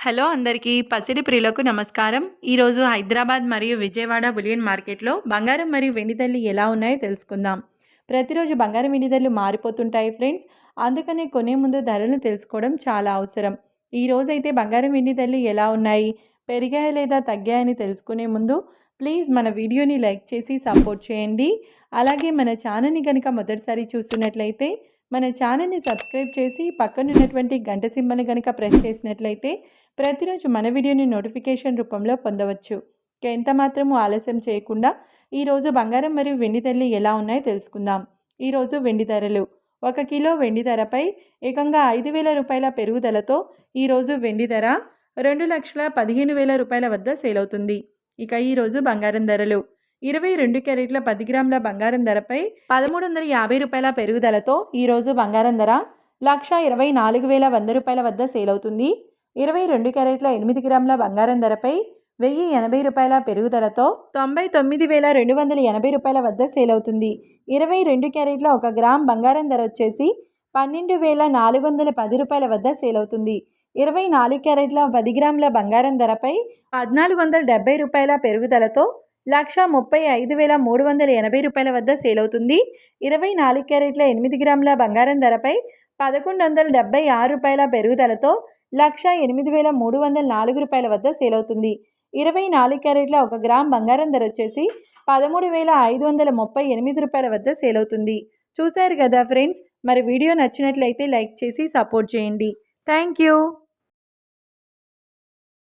Hello అందరికీ పసిడి ప్రియులకు నమస్కారం. ఈరోజు హైదరాబాద్ మరియు విజయవాడ బులియన్ మార్కెట్లో బంగారం మరియు వెండి ధరలు ఎలా ఉన్నాయో తెలుసుకుందాం. ప్రతిరోజు బంగారం వెండి ధరలు మారిపోతుంటాయి ఫ్రెండ్స్. అందుకనే కొనే ముందు ధరలను తెలుసుకోవడం చాలా అవసరం. ఈరోజైతే బంగారం వెండి ధరలు ఎలా ఉన్నాయి, పెరిగాయా లేదా తగ్గాయని తెలుసుకునే ముందు ప్లీజ్ మన వీడియోని లైక్ చేసి సపోర్ట్ చేయండి. అలాగే మన ఛానల్ని కనుక మొదటిసారి చూస్తున్నట్లయితే మన ఛానల్ని సబ్స్క్రైబ్ చేసి పక్కనున్నటువంటి గంట సింబల్ని కనుక ప్రెస్ చేసినట్లయితే ప్రతిరోజు మన వీడియోని నోటిఫికేషన్ రూపంలో పొందవచ్చు. ఎంత మాత్రము ఆలస్యం చేయకుండా ఈరోజు బంగారం మరియు వెండి ధరలు ఎలా ఉన్నాయో తెలుసుకుందాం. ఈరోజు వెండి ధరలు 1 కిలో వెండి ధరపై ఏకంగా 5,000 రూపాయల పెరుగుదలతో ఈరోజు వెండి ధర 2,15,000 రూపాయల వద్ద సేల్ అవుతుంది. ఇక ఈరోజు బంగారం ధరలు 22 క్యారెట్ల 10 గ్రాముల బంగారం ధరపై 1,350 రూపాయల పెరుగుదలతో ఈరోజు బంగారం ధర 1,24,100 రూపాయల వద్ద సేల్ అవుతుంది. 22 క్యారెట్ల 8 గ్రాముల బంగారం ధరపై 1,080 రూపాయల పెరుగుదలతో 99,280 రూపాయల వద్ద సేల్ అవుతుంది. 22 క్యారెట్ల 1 గ్రామ్ బంగారం ధర వచ్చేసి 12,410 రూపాయల వద్ద సేల్ అవుతుంది. 24 క్యారెట్ల 10 గ్రాముల బంగారం ధరపై 1,470 రూపాయల పెరుగుదలతో 1,35,380 రూపాయల వద్ద సేల్ అవుతుంది. 24 క్యారెట్ల 8 గ్రాముల బంగారం ధరపై 1,176 రూపాయల పెరుగుదలతో 1,08,304 రూపాయల వద్ద సేల్ అవుతుంది. 24 క్యారెట్ల 1 గ్రామ్ బంగారం ధర వచ్చేసి 13,538 రూపాయల వద్ద సేల్ అవుతుంది. చూశారు కదా ఫ్రెండ్స్, మరి వీడియో నచ్చినట్లయితే లైక్ చేసి సపోర్ట్ చేయండి. Thank you.